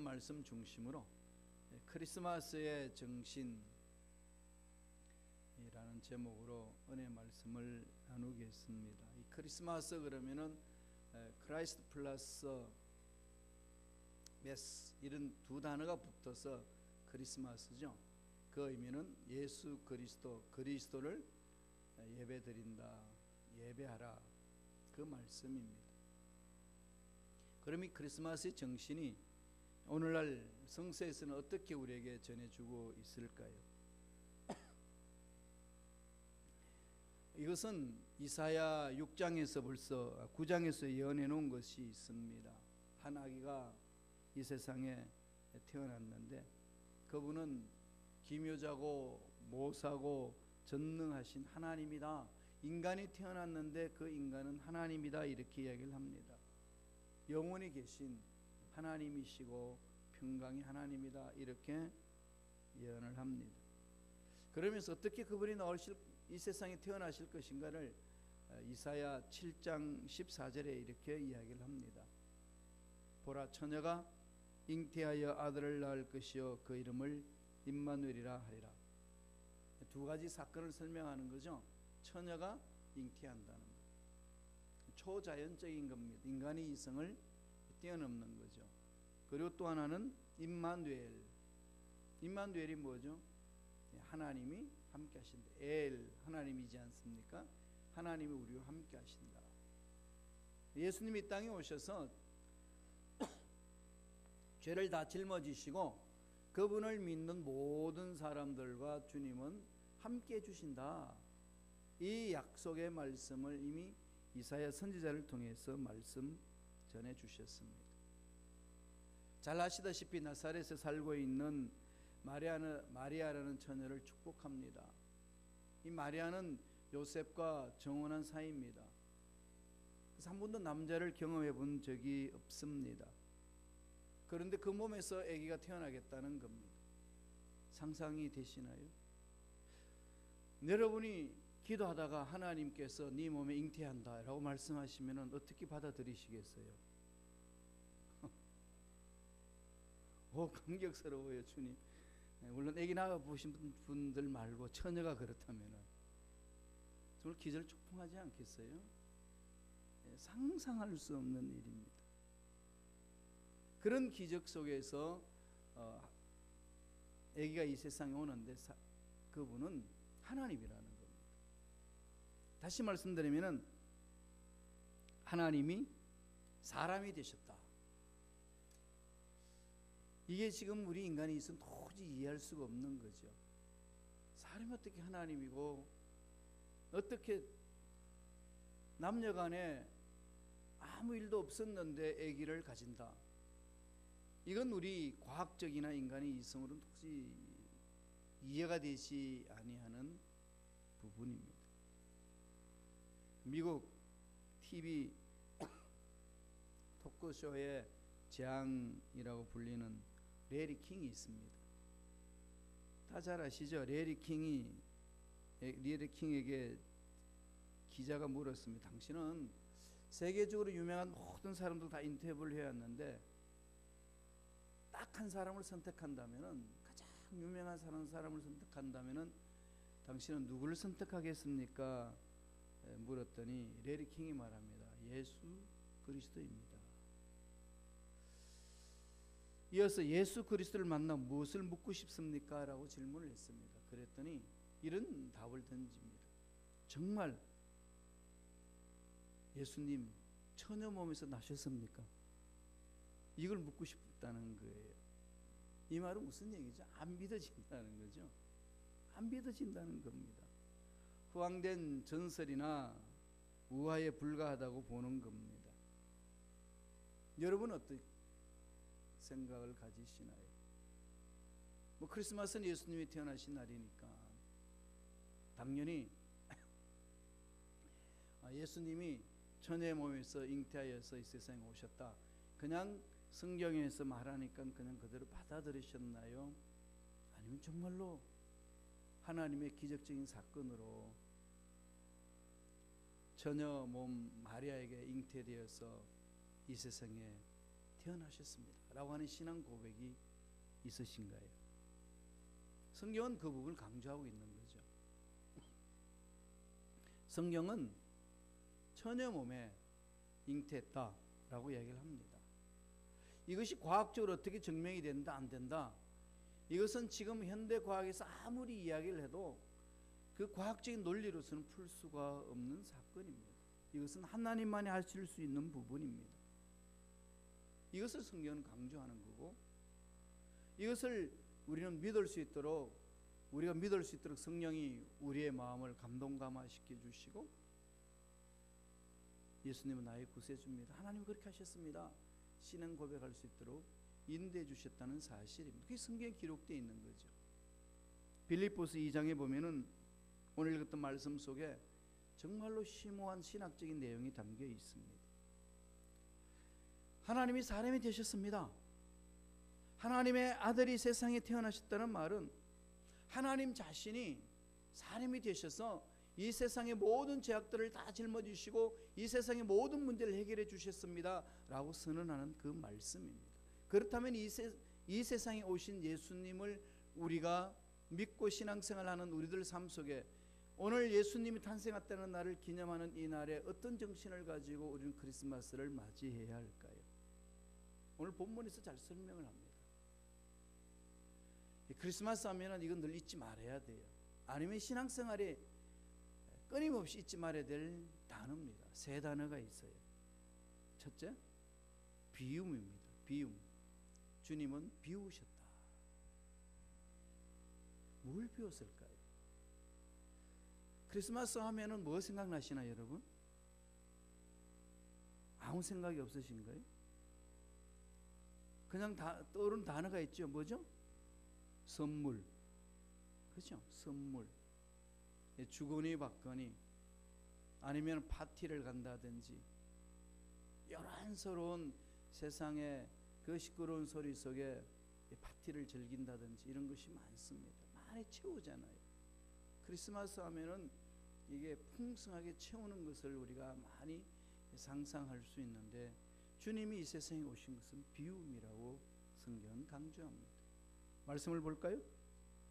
말씀 중심으로 크리스마스의 정신이라는 제목으로 은혜 말씀을 나누겠습니다. 이 크리스마스 그러면은 크라이스트 플러스 메스 이런 두 단어가 붙어서 크리스마스죠. 그 의미는 예수 그리스도를 예배드린다, 예배하라, 그 말씀입니다. 그럼 이 크리스마스의 정신이 오늘날 성서에서는 어떻게 우리에게 전해주고 있을까요? 이것은 이사야 6장에서 벌써 9장에서 예언해 놓은 것이 있습니다. 한 아기가 이 세상에 태어났는데 그분은 기묘자고 모사고 전능하신 하나님이다. 인간이 태어났는데 그 인간은 하나님이다, 이렇게 이야기를 합니다. 영원히 계신 하나님이시고 평강의 하나님이다, 이렇게 예언을 합니다. 그러면서 어떻게 그분이 이 세상에 태어나실 것인가를 이사야 7장 14절에 이렇게 이야기를 합니다. 보라, 처녀가 잉태하여 아들을 낳을 것이요 그 이름을 임마누엘이라 하리라. 두 가지 사건을 설명하는 거죠. 처녀가 잉태한다는 것, 초자연적인 겁니다. 인간의 이성을 뛰어넘는 거죠. 그리고 또 하나는 임마누엘. 임마누엘이 뭐죠? 하나님이 함께 하신다. 엘, 하나님이지 않습니까? 하나님이 우리와 함께 하신다. 예수님이 이 땅에 오셔서 죄를 다 짊어지시고 그분을 믿는 모든 사람들과 주님은 함께 해주신다. 이 약속의 말씀을 이미 이사야 선지자를 통해서 말씀 전해 주셨습니다. 잘 아시다시피 나사렛에 살고 있는 마리아라는 처녀를 축복합니다. 이 마리아는 요셉과 정혼한 사이입니다. 그래서 한 번도 남자를 경험해 본 적이 없습니다. 그런데 그 몸에서 아기가 태어나겠다는 겁니다. 상상이 되시나요? 여러분이 기도하다가 하나님께서 네 몸에 잉태한다 라고 말씀하시면 어떻게 받아들이시겠어요? 감격스러워요. 주님, 물론 아기 낳아보신 분들 말고 처녀가 그렇다면 정말 기절초풍하지 않겠어요? 상상할 수 없는 일입니다. 그런 기적 속에서 아기가 이 세상에 오는데 그분은 하나님이라는 겁니다. 다시 말씀드리면 하나님이 사람이 되셨다. 이게 지금 우리 인간이 있으면 도저히 이해할 수가 없는 거죠. 사람이 어떻게 하나님이고 어떻게 남녀간에 아무 일도 없었는데 아기를 가진다. 이건 우리 과학적이나 인간의 이성으로는 도저히 이해가 되지 아니하는 부분입니다. 미국 TV 토크쇼의 재앙이라고 불리는 레리 킹이 있습니다. 다 잘 아시죠? 레리 킹에게 기자가 물었습니다. 당신은 세계적으로 유명한 모든 사람들 다 인터뷰를 해왔는데 딱 한 사람을 선택한다면은, 가장 유명한 사람을 선택한다면은 당신은 누구를 선택하겠습니까? 물었더니 레리 킹이 말합니다. 예수 그리스도입니다. 이어서 예수 그리스도를 만나 무엇을 묻고 싶습니까? 라고 질문을 했습니다. 그랬더니 이런 답을 던집니다. 정말 예수님 처녀 몸에서 나셨습니까? 이걸 묻고 싶다는 거예요. 이 말은 무슨 얘기죠? 안 믿어진다는 거죠. 안 믿어진다는 겁니다. 후황된 전설이나 우화에 불과하다고 보는 겁니다. 여러분 어떻게 생각을 가지시나요? 크리스마스는 예수님이 태어나신 날이니까 당연히 예수님이 처녀의 몸에서 잉태하여서 이 세상에 오셨다. 그냥 성경에서 말하니까 그냥 그대로 받아들이셨나요? 아니면 정말로 하나님의 기적적인 사건으로 처녀 몸 마리아에게 잉태되어서 이 세상에 태어나셨습니다 라고 하는 신앙 고백이 있으신가요? 성경은 그 부분을 강조하고 있는 거죠. 성경은 처녀 몸에 잉태했다라고 이야기를 합니다. 이것이 과학적으로 어떻게 증명이 된다 안 된다, 이것은 지금 현대 과학에서 아무리 이야기를 해도 그 과학적인 논리로서는 풀 수가 없는 사건입니다. 이것은 하나님만이 하실 수 있는 부분입니다. 이것을 성경은 강조하는 거고, 이것을 우리는 믿을 수 있도록, 우리가 믿을 수 있도록 성령이 우리의 마음을 감동감화시켜 주시고, 예수님은 나의 구세주입니다, 하나님 그렇게 하셨습니다, 신앙 고백할 수 있도록 인도해 주셨다는 사실입니다. 그게 성경에 기록되어 있는 거죠. 빌립보서 2장에 보면은 오늘 읽었던 말씀 속에 정말로 심오한 신학적인 내용이 담겨 있습니다. 하나님이 사람이 되셨습니다. 하나님의 아들이 세상에 태어나셨다는 말은 하나님 자신이 사람이 되셔서 이 세상의 모든 죄악들을 다 짊어지시고 이 세상의 모든 문제를 해결해 주셨습니다 라고 선언하는 그 말씀입니다. 그렇다면 이 세상에 오신 예수님을 우리가 믿고 신앙생활하는 우리들 삶 속에 오늘 예수님이 탄생했다는 날을 기념하는 이 날에 어떤 정신을 가지고 우리는 크리스마스를 맞이해야 할까요? 오늘 본문에서 잘 설명을 합니다. 크리스마스 하면은 이건 늘 잊지 말아야 돼요. 아니면 신앙생활에 끊임없이 잊지 말아야 될 단어입니다. 세 단어가 있어요. 첫째, 비움입니다. 비움. 주님은 비우셨다. 뭘 비웠을까요? 크리스마스 하면은 뭐 생각나시나요, 여러분? 아무 생각이 없으신가요? 그냥 떠오르는 단어가 있죠. 뭐죠? 선물. 그렇죠? 선물. 주거니 받거니 아니면 파티를 간다든지 요란스러운 세상의 그 시끄러운 소리 속에 파티를 즐긴다든지 이런 것이 많습니다. 많이 채우잖아요. 크리스마스 하면은 이게 풍성하게 채우는 것을 우리가 많이 상상할 수 있는데 주님이 이 세상에 오신 것은 비움이라고 성경은 강조합니다. 말씀을 볼까요?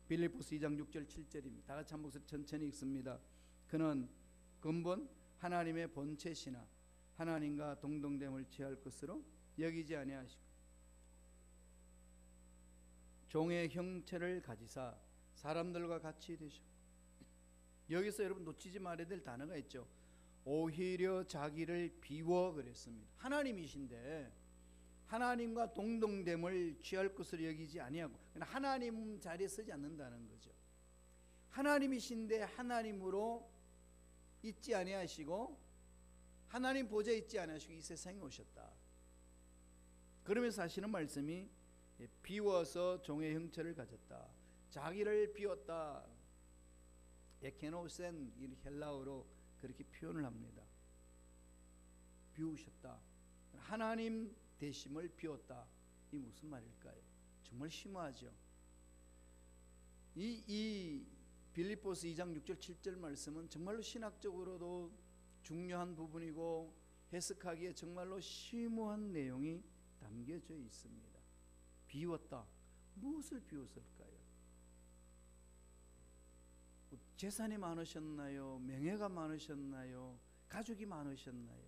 빌립보서 2장 6절 7절입니다. 다 같이 한 목소리 천천히 읽습니다. 그는 근본 하나님의 본체시나 하나님과 동등됨을 취할 것으로 여기지 아니하시고 종의 형체를 가지사 사람들과 같이 되셨고, 여기서 여러분 놓치지 말아야 될 단어가 있죠. 오히려 자기를 비워 그랬습니다. 하나님이신데 하나님과 동등됨을 취할 것으로 여기지 아니하고, 하나님 자리에 서지 않는다는 거죠. 하나님이신데 하나님으로 있지 아니하시고 하나님 보좌에 있지 아니하시고 이 세상에 오셨다. 그러면서 하시는 말씀이 비워서 종의 형체를 가졌다. 자기를 비웠다. 에케노센, 이 헬라어로 그렇게 표현을 합니다. 비우셨다. 하나님 대심을 비웠다. 이 무슨 말일까요? 정말 심오하죠. 이 빌립보서 2장 6절 7절 말씀은 정말로 신학적으로도 중요한 부분이고 해석하기에 정말로 심오한 내용이 담겨져 있습니다. 비웠다. 무엇을 비웠을까요? 재산이 많으셨나요? 명예가 많으셨나요? 가족이 많으셨나요?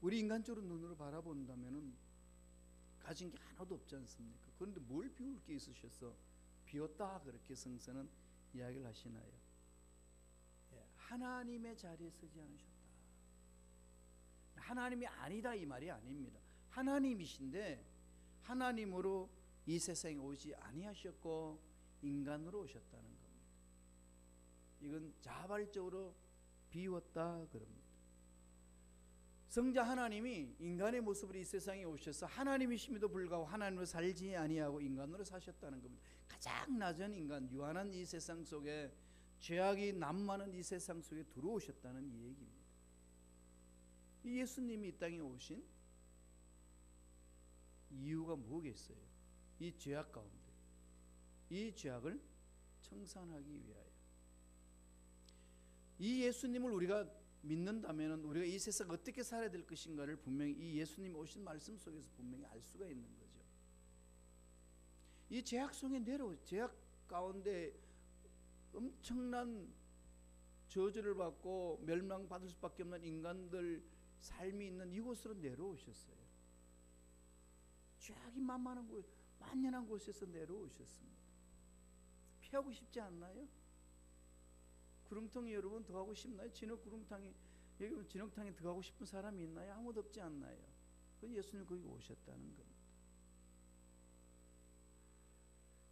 우리 인간적으로 눈으로 바라본다면은 가진 게 하나도 없지 않습니까? 그런데 뭘 비울 게 있으셔서 비웠다 그렇게 성서는 이야기를 하시나요? 하나님의 자리에 서지 않으셨다. 하나님이 아니다 이 말이 아닙니다. 하나님이신데 하나님으로 이 세상에 오지 아니하셨고 인간으로 오셨다는 겁니다. 이건 자발적으로 비웠다 그럽니다. 성자 하나님이 인간의 모습으로 이 세상에 오셔서 하나님이심에도 불구하고 하나님으로 살지 아니하고 인간으로 사셨다는 겁니다. 가장 낮은 인간, 유한한 이 세상 속에 죄악이 난무하는 이 세상 속에 들어오셨다는 이 얘기입니다. 이 예수님이 이 땅에 오신 이유가 뭐겠어요? 이 죄악 가운데 이 죄악을 청산하기 위하여. 이 예수님을 우리가 믿는다면 우리가 이 세상 어떻게 살아야 될 것인가를 분명히 이 예수님이 오신 말씀 속에서 분명히 알 수가 있는 거죠. 이 죄악 속에 죄악 가운데 엄청난 저주를 받고 멸망받을 수밖에 없는 인간들 삶이 있는 이곳으로 내려오셨어요. 죄악이 만연한 곳에서 내려오셨습니다. 피하고 싶지 않나요? 구름텅이 여러분 들어가고 싶나요? 여기 진흙탕에 들어가고 싶은 사람이 있나요? 아무도 없지 않나요? 그건 예수님 거기 오셨다는 겁니다.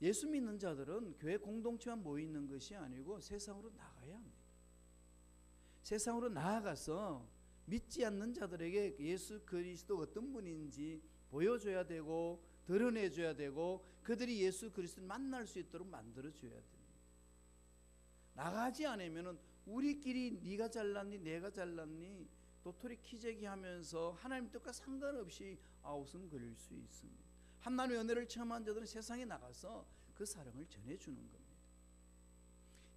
예수 믿는 자들은 교회 공동체만 모여 있는 것이 아니고 세상으로 나가야 합니다. 세상으로 나아가서 믿지 않는 자들에게 예수 그리스도 어떤 분인지 보여줘야 되고 드러내줘야 되고 그들이 예수 그리스도를 만날 수 있도록 만들어줘야 됩니다. 나가지 않으면 우리끼리 네가 잘났니 내가 잘났니 도토리 키재기 하면서 하나님 뜻과 상관없이 아웃음 그릴 수 있습니다. 하나님의 은혜를 체험한 자들은 세상에 나가서 그 사랑을 전해주는 겁니다.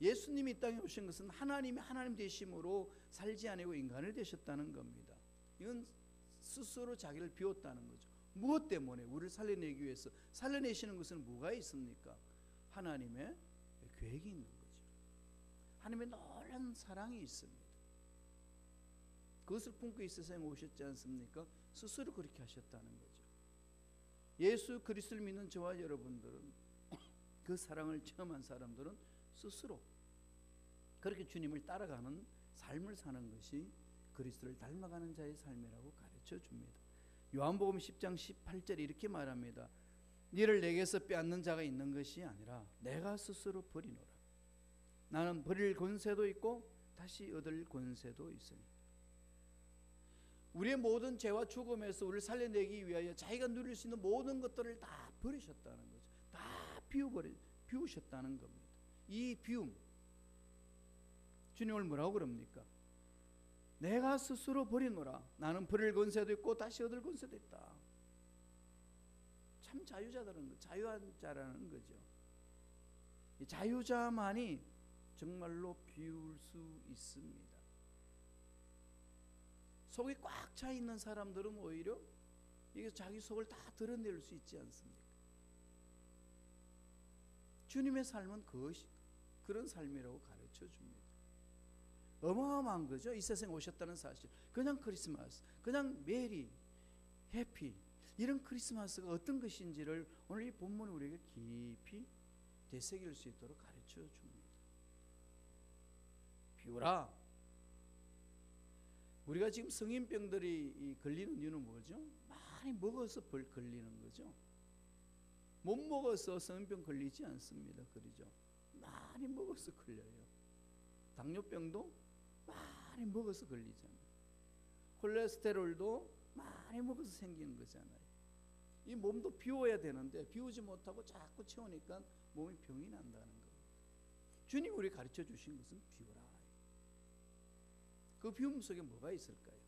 예수님이 이 땅에 오신 것은 하나님이 하나님 되심으로 살지 아니고 인간을 되셨다는 겁니다. 이건 스스로 자기를 비웠다는 거죠. 무엇 때문에? 우리를 살려내기 위해서. 살려내시는 것은 뭐가 있습니까? 하나님의 계획이 있는 거죠. 하나님의 놀라운 사랑이 있습니다. 그것을 품고 이 세상에 오셨지 않습니까? 스스로 그렇게 하셨다는 거죠. 예수 그리스도를 믿는 저와 여러분들은 그 사랑을 체험한 사람들은 스스로 그렇게 주님을 따라가는 삶을 사는 것이 그리스도를 닮아가는 자의 삶이라고 가르쳐 줍니다. 요한복음 10장 18절에 이렇게 말합니다. 너를 내게서 빼앗는 자가 있는 것이 아니라 내가 스스로 버리노라. 나는 버릴 권세도 있고 다시 얻을 권세도 있으니. 우리의 모든 죄와 죽음에서 우리를 살려내기 위하여 자기가 누릴 수 있는 모든 것들을 다 버리셨다는 거죠. 다 비우셨다는 겁니다. 이 비움, 주님을 뭐라고 그럽니까? 내가 스스로 버리노라. 나는 버릴 권세도 있고 다시 얻을 권세도 있다. 참 자유한 자라는 거죠. 이 자유자만이 정말로 비울 수 있습니다. 속이 꽉 차 있는 사람들은 오히려 이게 자기 속을 다 드러낼 수 있지 않습니까? 주님의 삶은 그런 삶이라고 가르쳐 줍니다. 어마어마한 거죠. 이 세상에 오셨다는 사실. 그냥 크리스마스, 그냥 메리, 해피 이런 크리스마스가 어떤 것인지를 오늘 이 본문이 우리에게 깊이 되새길 수 있도록 가르쳐 줍니다. 비우라. 우리가 지금 성인병들이 걸리는 이유는 뭐죠? 많이 먹어서 걸리는 거죠. 못 먹어서 성인병 걸리지 않습니다. 그러죠? 많이 먹어서 걸려요. 당뇨병도 많이 먹어서 걸리잖아요. 콜레스테롤도 많이 먹어서 생기는 거잖아요. 이 몸도 비워야 되는데 비우지 못하고 자꾸 채우니까 몸이 병이 난다는 겁니다. 주님이 우리 가르쳐 주신 것은 비우라. 그 비움 속에 뭐가 있을까요?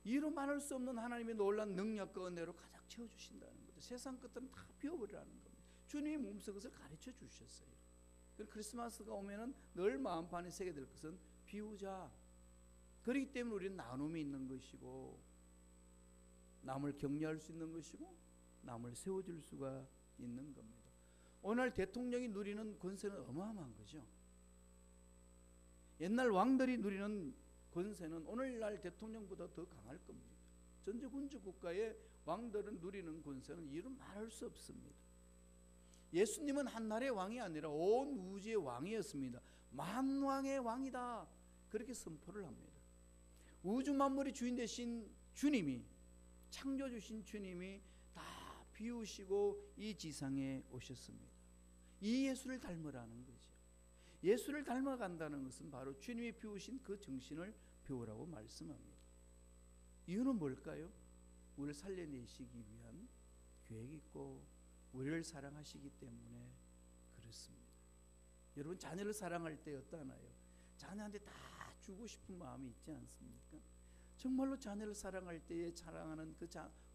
이루 말할 수 없는 하나님의 놀라운 능력과 은혜로 가득 채워주신다는 거죠. 세상 것들은 다 비워버리라는 겁니다. 주님이 몸소 그것을 가르쳐 주셨어요. 크리스마스가 오면은 늘 마음판에 새게 될 것은 비우자. 그렇기 때문에 우리는 나눔이 있는 것이고 남을 격려할 수 있는 것이고 남을 세워줄 수가 있는 겁니다. 오늘 대통령이 누리는 권세는 어마어마한 거죠. 옛날 왕들이 누리는 권세는 오늘날 대통령보다 더 강할 겁니다. 전제군주 국가의 왕들은 누리는 권세는 이루 말할 수 없습니다. 예수님은 한 나라의 왕이 아니라 온 우주의 왕이었습니다. 만왕의 왕이다. 그렇게 선포를 합니다. 우주 만물의 주인 되신 주님이, 창조주신 주님이 다 비우시고 이 지상에 오셨습니다. 이 예수를 닮으라는 거죠. 예수를 닮아간다는 것은 바로 주님이 비우신 그 정신을 배우라고 말씀합니다. 이유는 뭘까요? 우리를 살려내시기 위한 계획이 있고 우리를 사랑하시기 때문에 그렇습니다. 여러분 자녀를 사랑할 때 어떠나요? 자녀한테 다 주고 싶은 마음이 있지 않습니까? 정말로 자녀를 사랑할 때에 사랑하는 그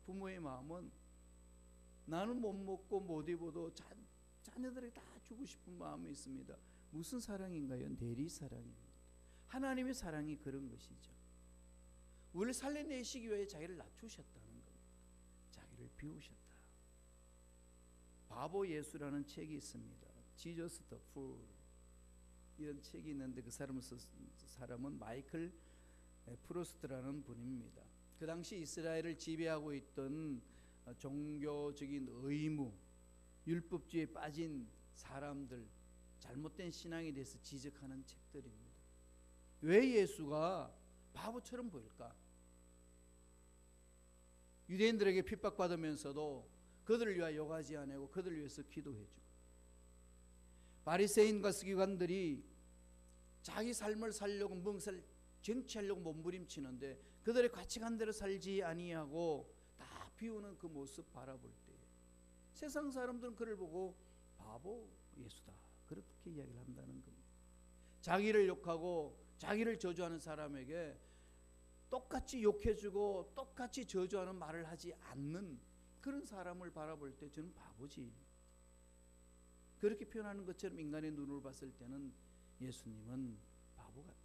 부모의 마음은 나는 못 먹고 못 입어도 자녀들에게 다 주고 싶은 마음이 있습니다. 무슨 사랑인가요? 내리 사랑입니다. 하나님의 사랑이 그런 것이죠. 우리를 살려내시기 위해 자기를 낮추셨다는 겁니다. 자기를 비우셨다. 바보 예수라는 책이 있습니다. Jesus the Fool 이런 책이 있는데 그 사람은 마이클 프로스트라는 분입니다. 그 당시 이스라엘을 지배하고 있던 종교적인 의무, 율법주의에 빠진 사람들, 잘못된 신앙에 대해서 지적하는 책들입니다. 왜 예수가 바보처럼 보일까? 유대인들에게 핍박받으면서도 그들을 위하여 요구하지 않고 그들을 위해서 기도해주고, 바리새인과 서기관들이 자기 삶을 살려고 멍살 쟁취하려고 몸부림치는데 그들의 가치관대로 살지 아니하고 다 비우는 그 모습 바라볼 때 세상 사람들은 그를 보고 바보 예수다 그렇게 이야기를 한다는 겁니다. 자기를 욕하고 자기를 저주하는 사람에게 똑같이 욕해주고 똑같이 저주하는 말을 하지 않는 그런 사람을 바라볼 때 저는 바보지, 그렇게 표현하는 것처럼 인간의 눈으로 봤을 때는 예수님은 바보 같다.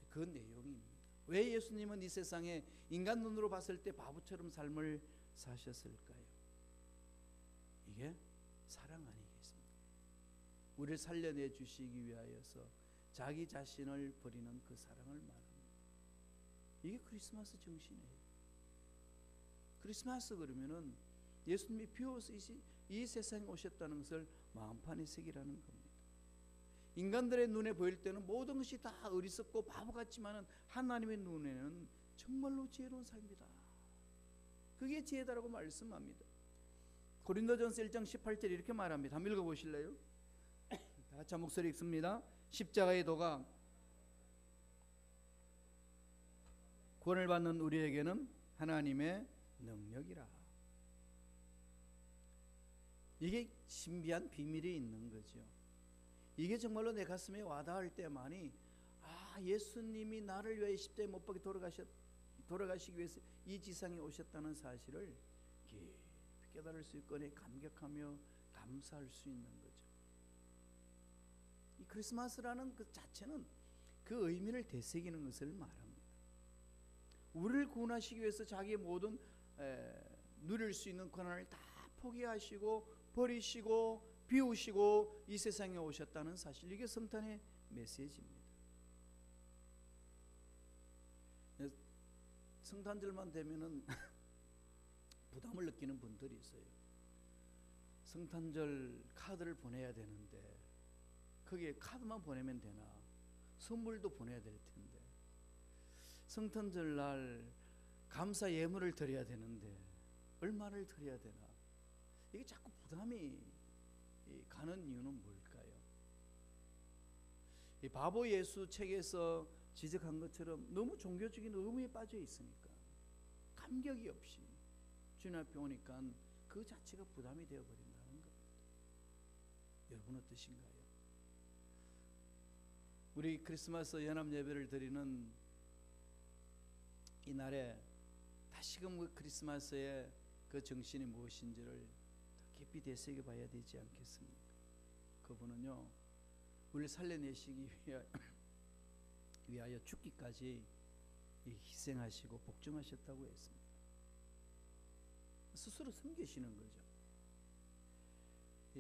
그 내용입니다. 왜 예수님은 이 세상에 인간 눈으로 봤을 때 바보처럼 삶을 사셨을까요? 이게 사랑 아니겠습니까? 우리를 살려내 주시기 위하여서 자기 자신을 버리는 그 사랑을 말합니다. 이게 크리스마스 정신이에요. 크리스마스 그러면은 예수님이 비워서 이 세상에 오셨다는 것을 마음판에 새기라는 겁니다. 인간들의 눈에 보일 때는 모든 것이 다 어리석고 바보 같지만은 하나님의 눈에는 정말로 지혜로운 삶이다. 그게 지혜다라고 말씀합니다. 고린도전서 1장 18절 이렇게 말합니다. 한번 읽어보실래요? 다 같이 목소리 읽습니다. 십자가의 도가 구원을 받는 우리에게는 하나님의 능력이라. 이게 신비한 비밀이 있는 거죠. 이게 정말로 내 가슴에 와닿을 때만이 예수님이 나를 위해 십자가에 못 박혀 돌아가시기 위해서 이 지상에 오셨다는 사실을 깊이 깨달을 수 있거니 감격하며 감사할 수 있는 거죠. 이 크리스마스라는 그 자체는 그 의미를 되새기는 것을 말합니다. 우리를 구원하시기 위해서 자기의 모든 누릴 수 있는 권한을 다 포기하시고 버리시고 비우시고 이 세상에 오셨다는 사실, 이게 성탄의 메시지입니다. 성탄절만 되면은 부담을 느끼는 분들이 있어요. 성탄절 카드를 보내야 되는데 거기에 카드만 보내면 되나? 선물도 보내야 될 텐데, 성탄절 날 감사 예물을 드려야 되는데 얼마를 드려야 되나? 이게 자꾸 부담이 가는 이유는 뭘까요? 이 바보 예수 책에서 지적한 것처럼 너무 종교적인 의무에 빠져 있으니까 감격이 없이 주님 앞에 오니까 그 자체가 부담이 되어버린다는 겁니다. 여러분 어떠신가요? 우리 크리스마스 연합 예배를 드리는 이 날에 다시금 그 크리스마스의 그 정신이 무엇인지를 깊이 되새겨 봐야 되지 않겠습니까? 그분은요, 우리를 살려내시기 위하여 죽기까지 희생하시고 복종하셨다고 했습니다. 스스로 섬기시는 거죠.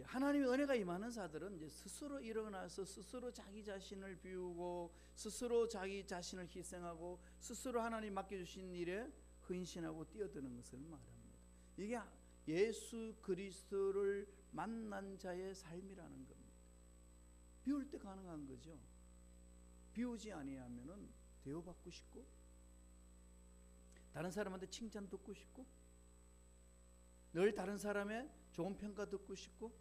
하나님의 은혜가 임하는 자들은 이제 스스로 일어나서 스스로 자기 자신을 비우고 스스로 자기 자신을 희생하고 스스로 하나님 맡겨주신 일에 헌신하고 뛰어드는 것을 말합니다. 이게 예수 그리스도를 만난 자의 삶이라는 겁니다. 비울 때 가능한 거죠. 비우지 아니하면은 대우받고 싶고 다른 사람한테 칭찬 듣고 싶고 늘 다른 사람의 좋은 평가 듣고 싶고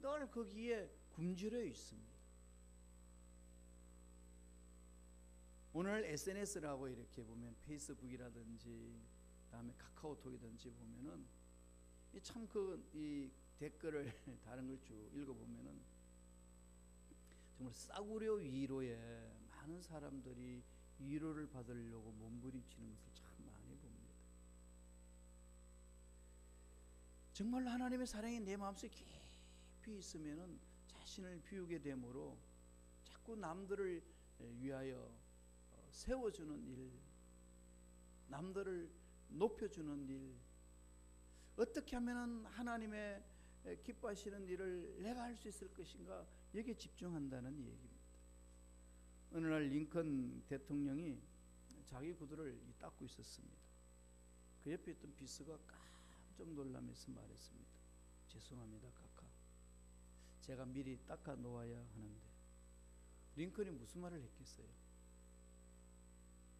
늘 거기에 굶주려 있습니다. 오늘 SNS라고 이렇게 보면 페이스북이라든지 다음에 카카오톡이든지 보면은 참 이 댓글을 다른 걸 쭉 읽어보면은 정말 싸구려 위로에 많은 사람들이 위로를 받으려고 몸부림치는 것을 참 많이 봅니다. 정말로 하나님의 사랑이 내 마음속에 깊이 있으면은 자신을 비우게 되므로 자꾸 남들을 위하여 세워주는 일, 남들을 높여주는 일, 어떻게 하면 하나님의 기뻐하시는 일을 내가 할 수 있을 것인가, 여기에 집중한다는 얘기입니다. 어느 날 링컨 대통령이 자기 구두를 닦고 있었습니다. 그 옆에 있던 비서가 깜짝 놀라면서 말했습니다. 죄송합니다, 카카. 제가 미리 닦아 놓아야 하는데. 링컨이 무슨 말을 했겠어요?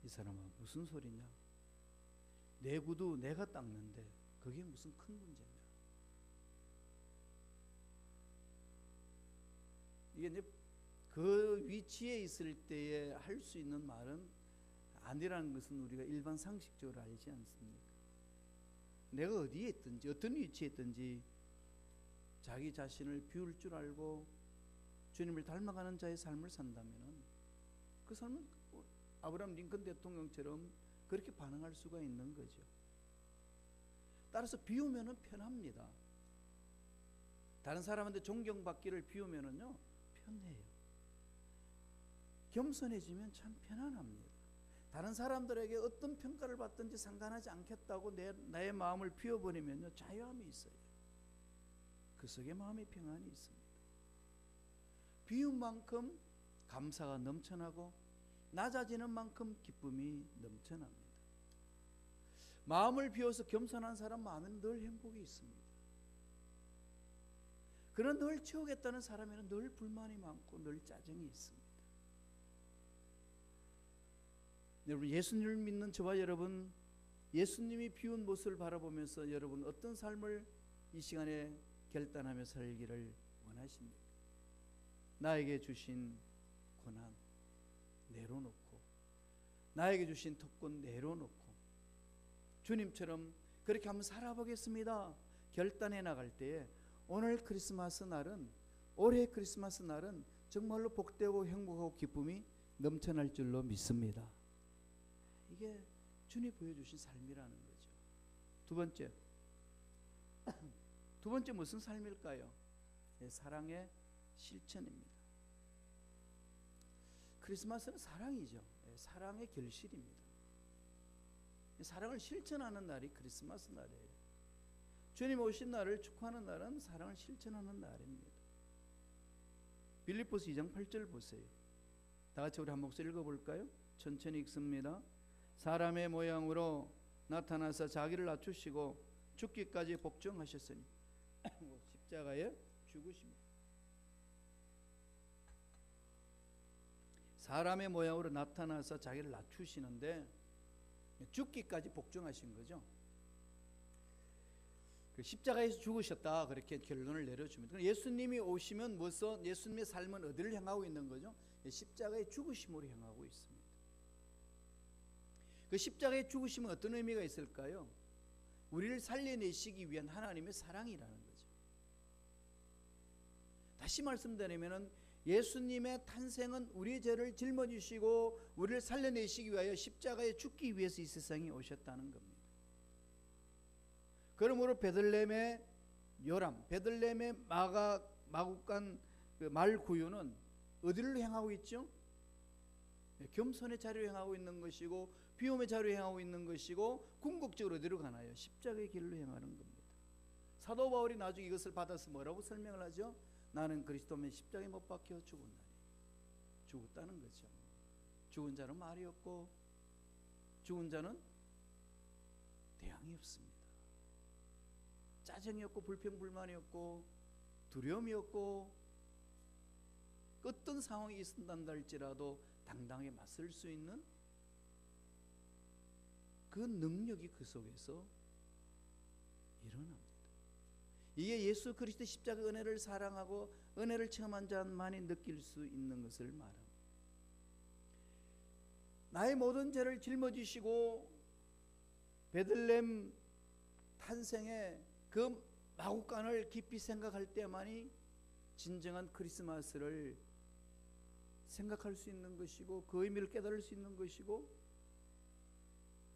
이 사람아, 무슨 소리냐? 내 구두 내가 닦는데 그게 무슨 큰 문제냐? 이게 이제 그 위치에 있을 때에 할 수 있는 말은 아니라는 것은 우리가 일반 상식적으로 알지 않습니까? 내가 어디에 있든지 어떤 위치에 있든지 자기 자신을 비울 줄 알고 주님을 닮아가는 자의 삶을 산다면 그 삶은 아브라함 링컨 대통령처럼 그렇게 반응할 수가 있는 거죠. 따라서 비우면은 편합니다. 다른 사람한테 존경받기를 비우면은요 편해요. 겸손해지면 참 편안합니다. 다른 사람들에게 어떤 평가를 받든지 상관하지 않겠다고 나의 마음을 비워버리면요 자유함이 있어요. 그 속에 마음의 평안이 있습니다. 비운 만큼 감사가 넘쳐나고 낮아지는 만큼 기쁨이 넘쳐납니다. 마음을 비워서 겸손한 사람 마음에는 늘 행복이 있습니다. 그런 늘 채우겠다는 사람에는 늘 불만이 많고 늘 짜증이 있습니다. 여러분, 예수님을 믿는 저와 여러분, 예수님이 비운 모습을 바라보면서 여러분 어떤 삶을 이 시간에 결단하며 살기를 원하십니까? 나에게 주신 고난 내려놓고, 나에게 주신 특권 내려놓고 주님처럼 그렇게 한번 살아보겠습니다 결단해 나갈 때에 오늘 크리스마스 날은, 올해 크리스마스 날은 정말로 복되고 행복하고 기쁨이 넘쳐날 줄로 믿습니다. 이게 주님이 보여주신 삶이라는 거죠. 두 번째 무슨 삶일까요? 사랑의 실천입니다. 크리스마스는 사랑이죠. 사랑의 결실입니다. 사랑을 실천하는 날이 크리스마스 날이에요. 주님 오신 날을 축하하는 날은 사랑을 실천하는 날입니다. 빌립보서 2장 8절 보세요. 다 같이 우리 한 목소리 읽어볼까요? 천천히 읽습니다. 사람의 모양으로 나타나서 자기를 낮추시고 죽기까지 복종하셨으니 십자가에 죽으십니다. 사람의 모양으로 나타나서 자기를 낮추시는데 죽기까지 복종하신 거죠. 십자가에서 죽으셨다 그렇게 결론을 내려줍니다. 예수님이 오시면 무엇? 예수님의 삶은 어디를 향하고 있는 거죠? 십자가의 죽으심으로 향하고 있습니다. 그 십자가의 죽으심은 어떤 의미가 있을까요? 우리를 살려내시기 위한 하나님의 사랑이라는 거죠. 다시 말씀드리면 예수님의 탄생은 우리의 죄를 짊어지시고 우리를 살려내시기 위하여 십자가에 죽기 위해서 이 세상에 오셨다는 겁니다. 그러므로 베들레헴의 요람, 베들레헴의 마국간 그 말구유는 어디를 향하고 있죠? 겸손의 자리로 향하고 있는 것이고 비움의 자리로 향하고 있는 것이고 궁극적으로 어디로 가나요? 십자가의 길로 향하는 겁니다. 사도 바울이 나중에 이것을 받아서 뭐라고 설명을 하죠? 나는 그리스도의 십자가에 못 박혀 죽었나니. 죽었다는 거죠. 죽은 자는 말이 없고 죽은 자는 대항이 없습니다. 짜증이 없고 불평불만이 없고 두려움이 없고 어떤 상황이 있는다 할지라도 당당하게 맞설 수 있는 그 능력이 그 속에서 일어납니다. 이게 예수 그리스도의 십자가 은혜를 사랑하고 은혜를 체험한 자만이 느낄 수 있는 것을 말합니다. 나의 모든 죄를 짊어지시고 베들레헴 탄생의 그 마국간을 깊이 생각할 때만이 진정한 크리스마스를 생각할 수 있는 것이고 그 의미를 깨달을 수 있는 것이고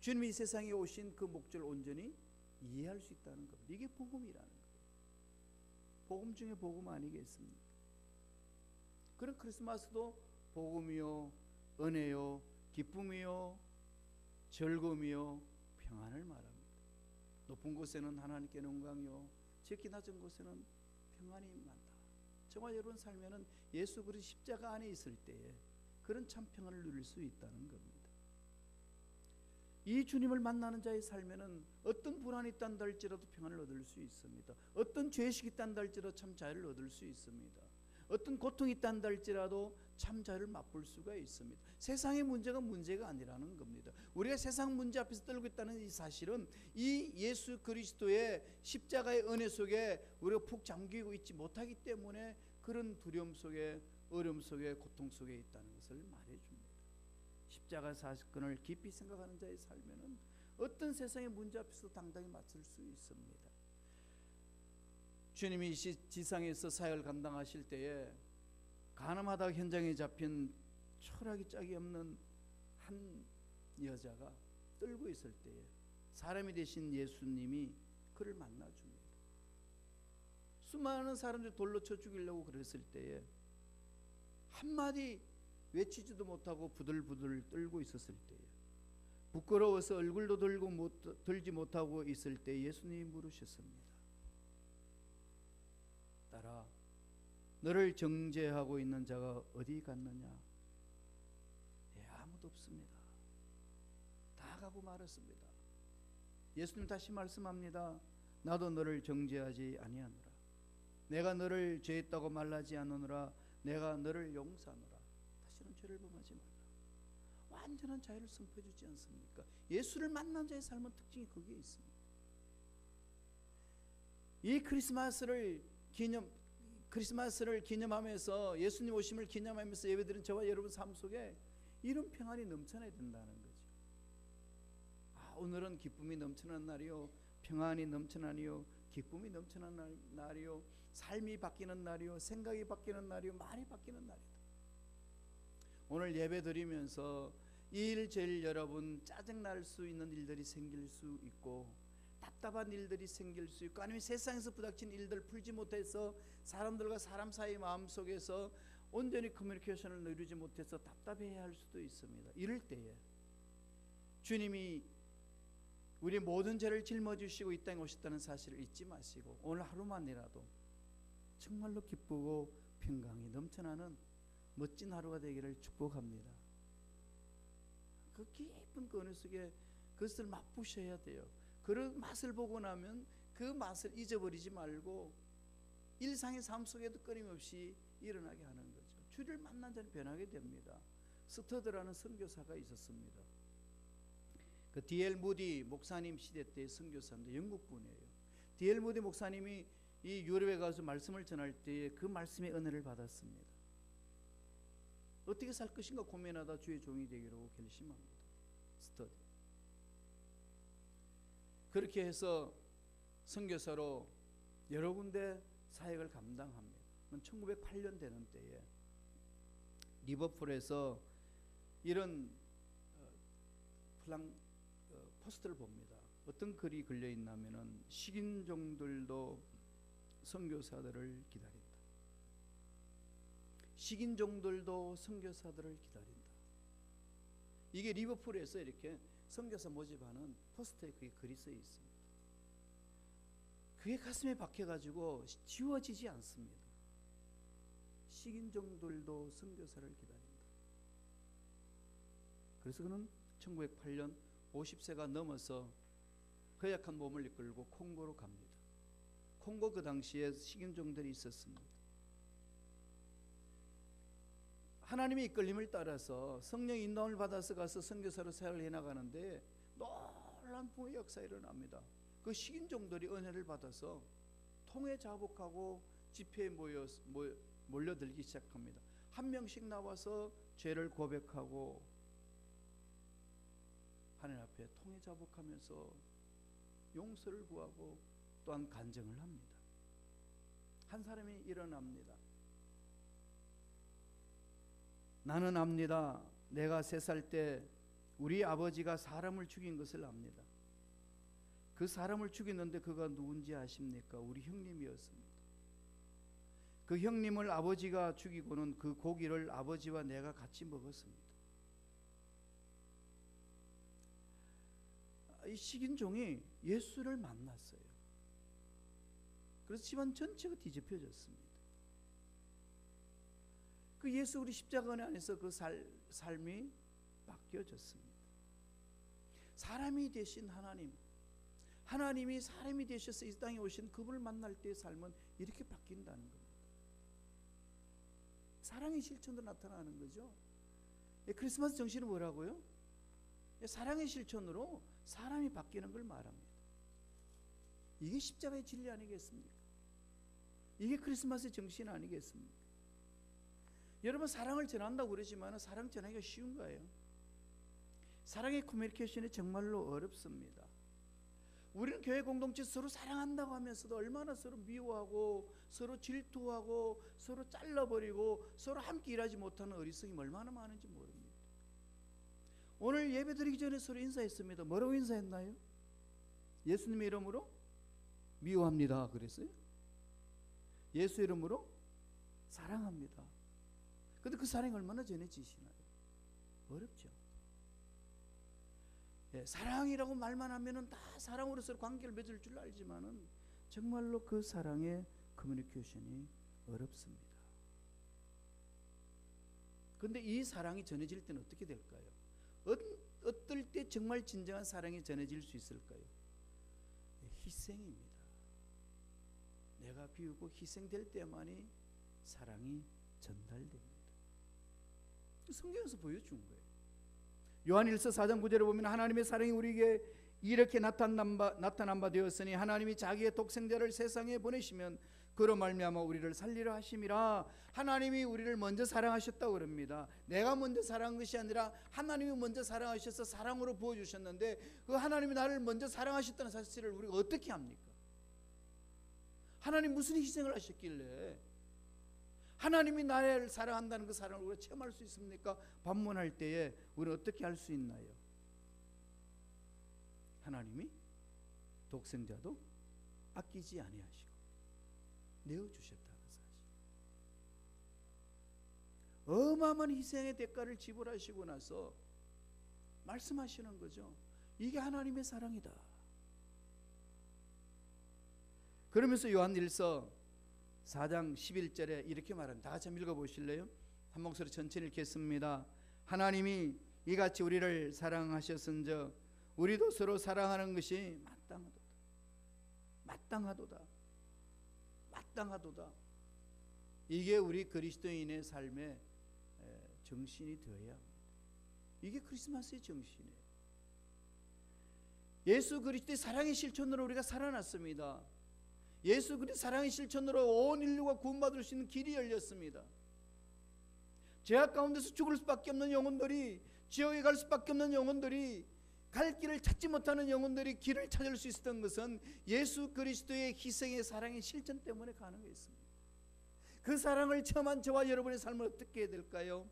주님이 이 세상에 오신 그 목적을 온전히 이해할 수 있다는 겁니다. 이게 복음이라는 거예요. 복음 중에 복음 아니겠습니까? 그런 크리스마스도 복음이요 은혜요, 기쁨이요, 즐거움이요, 평안을 말합니다. 높은 곳에는 하나님께 영광이요, 지극히 낮은 곳에는 평안이 임한다. 정말 여러분 삶에는 예수 그리스도 십자가 안에 있을 때에 그런 참 평안을 누릴 수 있다는 겁니다. 이 주님을 만나는 자의 삶에는 어떤 불안이 있단다 할지라도 평안을 얻을 수 있습니다. 어떤 죄식이 있단다 할지라도 참 자유를 얻을 수 있습니다. 어떤 고통이 있단다 할지라도 참 자유를 맛볼 수가 있습니다. 세상의 문제가 문제가 아니라는 겁니다. 우리가 세상 문제 앞에서 떨고 있다는 이 사실은 이 예수 그리스도의 십자가의 은혜 속에 우리가 푹 잠기고 있지 못하기 때문에 그런 두려움 속에, 어려움 속에, 고통 속에 있다는 것을 말해줍니다. 십자가 사건을 깊이 생각하는 자의 삶에는 어떤 세상의 문제 앞에서 당당히 맞설 수 있습니다. 주님이 지상에서 사역을 감당하실 때에 가늠하다가 현장에 잡힌 철학이 짝이 없는 한 여자가 떨고 있을 때에 사람이 되신 예수님이 그를 만나줍니다. 수많은 사람들이 돌로 쳐 죽이려고 그랬을 때에 한마디 외치지도 못하고 부들부들 떨고 있었을 때에, 부끄러워서 얼굴도 들지 못하고 있을 때 예수님이 물으셨습니다. 딸아, 너를 정죄하고 있는 자가 어디 갔느냐? 예, 아무도 없습니다. 다 가고 말았습니다. 예수님 다시 말씀합니다. 나도 너를 정죄하지 아니하노라. 내가 너를 죄했다고 말하지 않으노라. 내가 너를 용서하노라. 다시는 죄를 범하지 말라. 완전한 자유를 선포해 주지 않습니까? 예수를 만난 자의 삶은 특징이 거기에 있습니다. 이 크리스마스를 기념하면서, 예수님 오심을 기념하면서 예배드린 저와 여러분 삶 속에 이런 평안이 넘쳐나야 된다는 거죠. 오늘은 기쁨이 넘쳐나는 날이요, 평안이 넘쳐나는 날이요, 기쁨이 넘쳐나는 날이요, 삶이 바뀌는 날이요, 생각이 바뀌는 날이요, 말이 바뀌는 날이다. 오늘 예배 드리면서 일제일 여러분 짜증날 수 있는 일들이 생길 수 있고, 답답한 일들이 생길 수 있고, 아니면 세상에서 부닥친 일들 풀지 못해서 사람들과 사람 사이 마음속에서 온전히 커뮤니케이션을 이루지 못해서 답답해야 할 수도 있습니다. 이럴 때에 주님이 우리 모든 죄를 짊어지시고 이 땅에 오셨다는 사실을 잊지 마시고 오늘 하루만이라도 정말로 기쁘고 평강이 넘쳐나는 멋진 하루가 되기를 축복합니다. 그 깊은 그 은혜 속에 그것을 맛보셔야 돼요. 그런 맛을 보고 나면 그 맛을 잊어버리지 말고 일상의 삶 속에도 끊임없이 일어나게 하는 거죠. 주를 만난 자는 변하게 됩니다. 스터드라는 선교사가 있었습니다. 그 D.L. 무디 목사님 시대 때 선교사인데 영국 분이에요. D.L. 무디 목사님이 이 유럽에 가서 말씀을 전할 때에 그 말씀의 은혜를 받았습니다. 어떻게 살 것인가 고민하다 주의 종이 되기로 결심합니다. 스터디. 그렇게 해서 선교사로 여러 군데 사역을 감당합니다. 1908년 되는 때에 리버풀에서 이런 포스터를 봅니다. 어떤 글이 걸려 있냐면은 식인종들도 선교사들을 기다린다. 식인종들도 선교사들을 기다린다. 이게 리버풀에서 이렇게 선교사 모집하는 포스터에 그게 글이 써 있습니다. 그게 가슴에 박혀가지고 지워지지 않습니다. 식인종들도 선교사를 기다린다. 그래서 그는 1908년 50세가 넘어서 허약한 몸을 이끌고 콩고로 갑니다. 콩고 그 당시에 식인종들이 있었습니다. 하나님의 이끌림을 따라서 성령 인도함을 받아서 가서 선교사로 사역을 해나가는데 놀라운 부의 역사가 일어납니다. 그 식인종들이 은혜를 받아서 통에 자복하고 집회에 몰려들기 시작합니다. 한 명씩 나와서 죄를 고백하고 하나님 앞에 통에 자복하면서 용서를 구하고 또한 간증을 합니다. 한 사람이 일어납니다. 나는 압니다. 내가 3살 때 우리 아버지가 사람을 죽인 것을 압니다. 그 사람을 죽였는데 그가 누군지 아십니까? 우리 형님이었습니다. 그 형님을 아버지가 죽이고는 그 고기를 아버지와 내가 같이 먹었습니다. 이 식인종이 예수를 만났어요. 그래서 집안 전체가 뒤집혀졌습니다. 그 예수 우리 십자가 안에서 그 삶이 바뀌어졌습니다. 사람이 되신 하나님이 사람이 되셔서 이 땅에 오신 그분을 만날 때의 삶은 이렇게 바뀐다는 겁니다. 사랑의 실천도 나타나는 거죠. 크리스마스 정신은 뭐라고요? 사랑의 실천으로 사람이 바뀌는 걸 말합니다. 이게 십자가의 진리 아니겠습니까? 이게 크리스마스의 정신 아니겠습니까? 여러분, 사랑을 전한다고 그러지만 사랑 전하기가 쉬운 거예요. 사랑의 커뮤니케이션이 정말로 어렵습니다. 우리는 교회 공동체 서로 사랑한다고 하면서도 얼마나 서로 미워하고 서로 질투하고 서로 잘라버리고 서로 함께 일하지 못하는 어리석음이 얼마나 많은지 모릅니다. 오늘 예배 드리기 전에 서로 인사했습니다. 뭐라고 인사했나요? 예수님의 이름으로 미워합니다 그랬어요? 예수 이름으로 사랑합니다. 근데 그 사랑이 얼마나 전해지시나요? 어렵죠. 사랑이라고 말만 하면은 다 사랑으로서 관계를 맺을 줄 알지만은 정말로 그 사랑의 커뮤니케이션이 어렵습니다. 근데 이 사랑이 전해질 때는 어떻게 될까요? 어떨 때 정말 진정한 사랑이 전해질 수 있을까요? 희생입니다. 내가 비우고 희생될 때만이 사랑이 전달됩니다. 성경에서 보여준 거예요. 요한일서 4장 9절에 보면 하나님의 사랑이 우리에게 이렇게 나타난 바 되었으니 하나님이 자기의 독생자를 세상에 보내시면 그로 말미암아 우리를 살리려 하심이라. 하나님이 우리를 먼저 사랑하셨다고 그럽니다. 내가 먼저 사랑한 것이 아니라 하나님이 먼저 사랑하셔서 사랑으로 부어주셨는데 그 하나님이 나를 먼저 사랑하셨다는 사실을 우리가 어떻게 합니까? 하나님 무슨 희생을 하셨길래 하나님이 나를 사랑한다는 그 사랑을 우리가 체험할 수 있습니까? 반문할 때에 우리는 어떻게 할 수 있나요? 하나님이 독생자도 아끼지 아니하시고 내어주셨다는 사실, 어마어마한 희생의 대가를 지불하시고 나서 말씀하시는 거죠. 이게 하나님의 사랑이다. 그러면서 요한일서 4장 11절에 이렇게 말합니다. 다 같이 한번 읽어보실래요? 한 목소리 천천히 읽겠습니다. 하나님이 이같이 우리를 사랑하셨은즉 우리도 서로 사랑하는 것이 마땅하도다. 이게 우리 그리스도인의 삶의 정신이 되어야 합니다. 이게 크리스마스의 정신이에요. 예수 그리스도의 사랑의 실천으로 우리가 살아났습니다. 예수 그리스도의 사랑의 실천으로 온 인류가 구원받을 수 있는 길이 열렸습니다. 죄악 가운데서 죽을 수밖에 없는 영혼들이, 지옥에 갈 수밖에 없는 영혼들이, 갈 길을 찾지 못하는 영혼들이 길을 찾을 수 있었던 것은 예수 그리스도의 희생의 사랑의 실천 때문에 가능했습니다. 그 사랑을 체험한 저와 여러분의 삶을 어떻게 해야 될까요?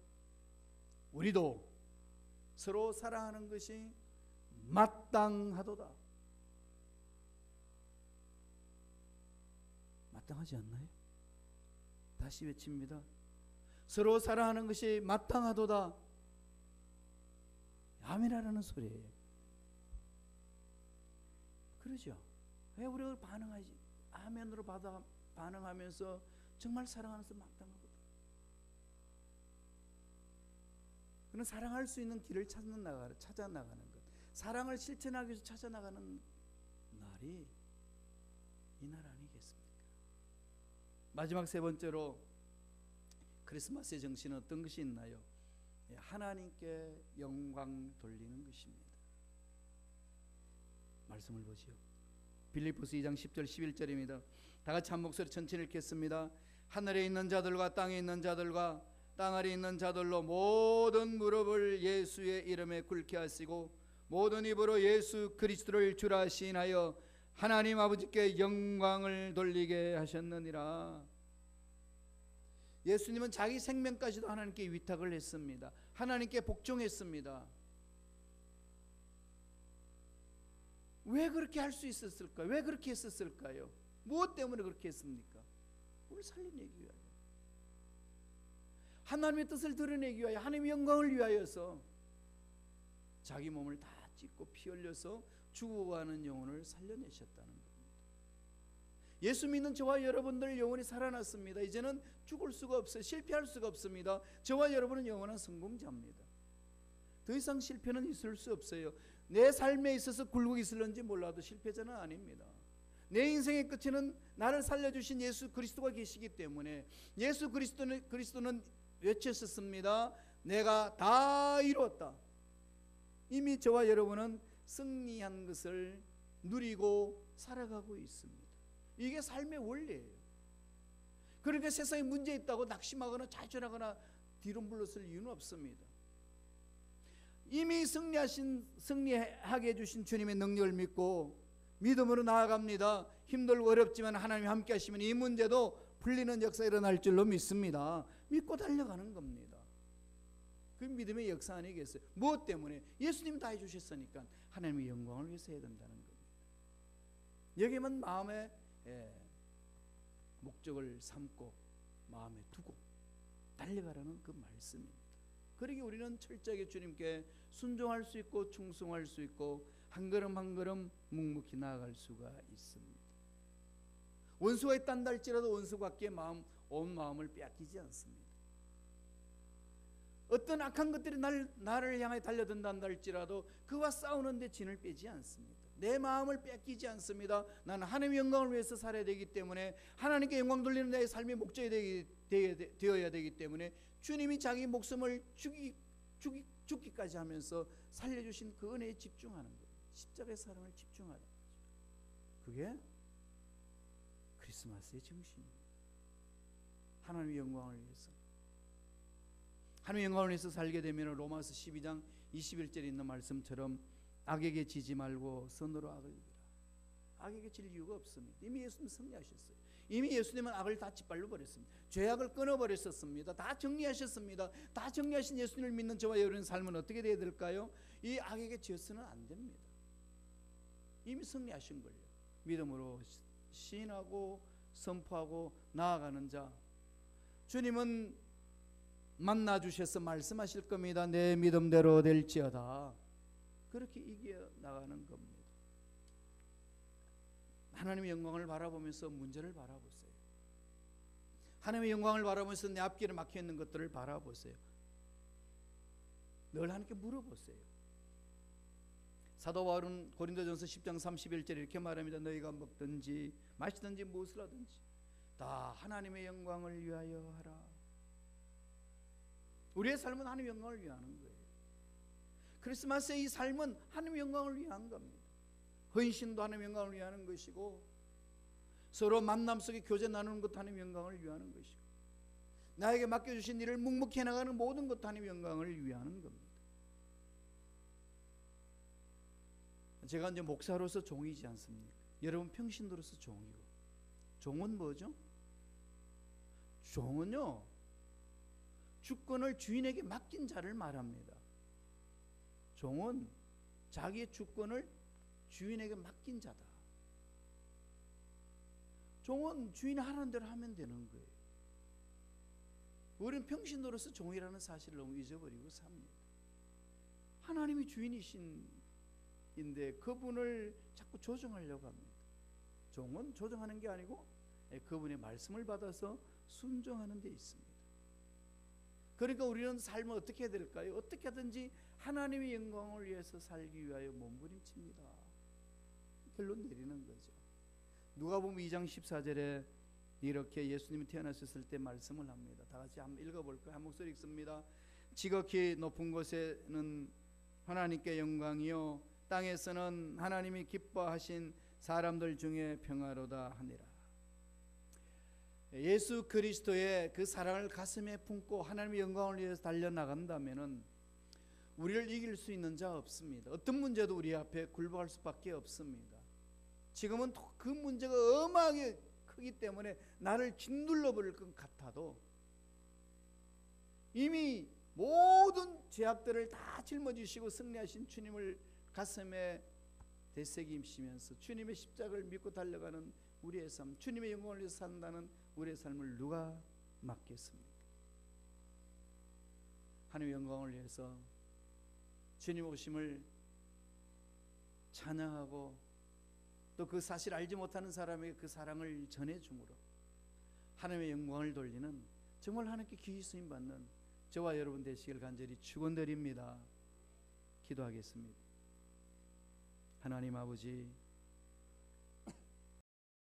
우리도 서로 사랑하는 것이 마땅하도다. 마땅하지 않나요? 다시 외칩니다. 서로 사랑하는 것이 마땅하도다. 아멘이라는 소리예요. 그러죠? 왜 우리가 반응하지? 아멘으로 반응하면서 정말 사랑하는 것은 마땅하거든. 그는 사랑할 수 있는 길을 찾아 나가는 것, 사랑을 실천하기 위해서 찾아 나가는 날이 이날 아니겠습니까? 마지막 세 번째로 크리스마스의 정신은 어떤 것이 있나요? 하나님께 영광 돌리는 것입니다. 말씀을 보시오. 빌립보서 2장 10절 11절입니다. 다 같이 한 목소리 천천히 읽겠습니다. 하늘에 있는 자들과 땅에 있는 자들과 땅 아래 있는 자들로 모든 무릎을 예수의 이름에 꿇게 하시고 모든 입으로 예수 그리스도를 주라 시인하여 하나님 아버지께 영광을 돌리게 하셨느니라. 예수님은 자기 생명까지도 하나님께 위탁을 했습니다. 하나님께 복종했습니다. 왜 그렇게 할 수 있었을까요? 왜 그렇게 했었을까요? 무엇 때문에 그렇게 했습니까? 우리를 살려내기 위하여, 하나님의 뜻을 드러내기 위하여, 하나님의 영광을 위하여서 자기 몸을 다 찢고 피 흘려서 죽어가는 영혼을 살려내셨다는 겁니다. 예수 믿는 저와 여러분들 영혼이 살아났습니다. 이제는 죽을 수가 없어요. 실패할 수가 없습니다. 저와 여러분은 영원한 성공자입니다. 더 이상 실패는 있을 수 없어요. 내 삶에 있어서 굴곡이 있을런지 몰라도 실패자는 아닙니다. 내 인생의 끝에는 나를 살려주신 예수 그리스도가 계시기 때문에 예수 그리스도는 외쳤었습니다. 내가 다 이루었다. 이미 저와 여러분은 승리한 것을 누리고 살아가고 있습니다. 이게 삶의 원리예요. 그러니까 세상에 문제 있다고 낙심하거나 좌절하거나 뒤로 물러설 이유는 없습니다. 이미 승리하게 해주신 주님의 능력을 믿고 믿음으로 나아갑니다. 힘들고 어렵지만 하나님이 함께 하시면 이 문제도 풀리는 역사가 일어날 줄로 믿습니다. 믿고 달려가는 겁니다. 그 믿음의 역사 아니겠어요? 무엇 때문에? 예수님이 다 해주셨으니까 하나님의 영광을 위해서 해야 된다는 겁니다. 여기만 마음에 목적을 삼고 마음에 두고 달려가라는 그 말씀입니다. 그러기에 우리는 철저하게 주님께 순종할 수 있고 충성할 수 있고 한 걸음 한 걸음 묵묵히 나아갈 수가 있습니다. 원수가 있단다 할지라도 원수밖에 온 마음을 빼앗기지 않습니다. 어떤 악한 것들이 나를 향해 달려든다 할지라도 그와 싸우는데 진을 빼지 않습니다. 내 마음을 뺏기지 않습니다. 나는 하나님의 영광을 위해서 살아야 되기 때문에 하나님께 영광 돌리는 내 삶의 목적이 되어야 되기 때문에 주님이 자기 목숨을 죽기까지 하면서 살려주신 그 은혜에 집중하는 거예요. 십자가의 사랑을 집중하는 거죠. 그게 크리스마스의 정신입니다. 하나님의 영광을 위해서 하나님의 영광을 위해서 살게 되면 로마서 12장 21절에 있는 말씀처럼 악에게 지지 말고 선으로 악을 이기라. 악에게 질 이유가 없습니다. 이미 예수님 승리하셨어요. 이미 예수님은 악을 다 짓밟아 버렸습니다. 죄악을 끊어버렸었습니다. 다 정리하셨습니다. 다 정리하신 예수님을 믿는 저와 여러분의 삶은 어떻게 되어야 될까요? 이 악에게 지어서는 안 됩니다. 이미 승리하신 걸요. 믿음으로 시인하고 선포하고 나아가는 자, 주님은 만나 주셔서 말씀하실 겁니다. 내 믿음대로 될지어다. 그렇게 이겨나가는 겁니다. 하나님의 영광을 바라보면서 문제를 바라보세요. 하나님의 영광을 바라보면서 내 앞길에 막혀있는 것들을 바라보세요. 늘 하나님께 물어보세요. 사도 바울은 고린도전서 10장 31절에 이렇게 말합니다. 너희가 먹든지 마시든지 무엇을 하든지 다 하나님의 영광을 위하여 하라. 우리의 삶은 하나님의 영광을 위하는 거예요. 크리스마스의 이 삶은 하나님의 영광을 위한 겁니다. 헌신도 하나님의 영광을 위하는 것이고 서로 만남 속에 교제 나누는 것도 하나님의 영광을 위하는 것이고 나에게 맡겨주신 일을 묵묵히 해나가는 모든 것도 하나님의 영광을 위하는 겁니다. 제가 이제 목사로서 종이지 않습니까? 여러분 평신도로서 종이고 종은 뭐죠? 종은요 주권을 주인에게 맡긴 자를 말합니다. 종은 자기의 주권을 주인에게 맡긴 자다. 종은 주인이 하라는 대로 하면 되는 거예요. 우리는 평신도로서 종이라는 사실을 너무 잊어버리고 삽니다. 하나님이 주인이신인데 그분을 자꾸 조정하려고 합니다. 종은 조정하는 게 아니고 그분의 말씀을 받아서 순종하는 데 있습니다. 그러니까 우리는 삶을 어떻게 해야 될까요? 어떻게 하든지 하나님의 영광을 위해서 살기 위하여 몸부림칩니다. 결론 내리는 거죠. 누가복음 2장 14절에 이렇게 예수님이 태어나셨을 때 말씀을 합니다. 다 같이 한번 읽어볼까요? 한 목소리 읽습니다. 지극히 높은 곳에는 하나님께 영광이요 땅에서는 하나님이 기뻐하신 사람들 중에 평화로다 하니라. 예수 그리스도의 그 사랑을 가슴에 품고 하나님의 영광을 위해서 달려나간다면 우리를 이길 수 있는 자 없습니다. 어떤 문제도 우리 앞에 굴복할 수밖에 없습니다. 지금은 그 문제가 어마하게 크기 때문에 나를 짓눌러 버릴 것 같아도 이미 모든 죄악들을 다 짊어지시고 승리하신 주님을 가슴에 되새김시면서 주님의 십자가를 믿고 달려가는 우리의 삶, 주님의 영광을 위해서 산다는 우리의 삶을 누가 맡겠습니까? 하나님의 영광을 위해서 주님 오심을 찬양하고 또 그 사실 알지 못하는 사람에게 그 사랑을 전해줌으로 하나님의 영광을 돌리는 정말 하나님께 귀히 쓰임 받는 저와 여러분 되시길 간절히 축원드립니다. 기도하겠습니다. 하나님 아버지,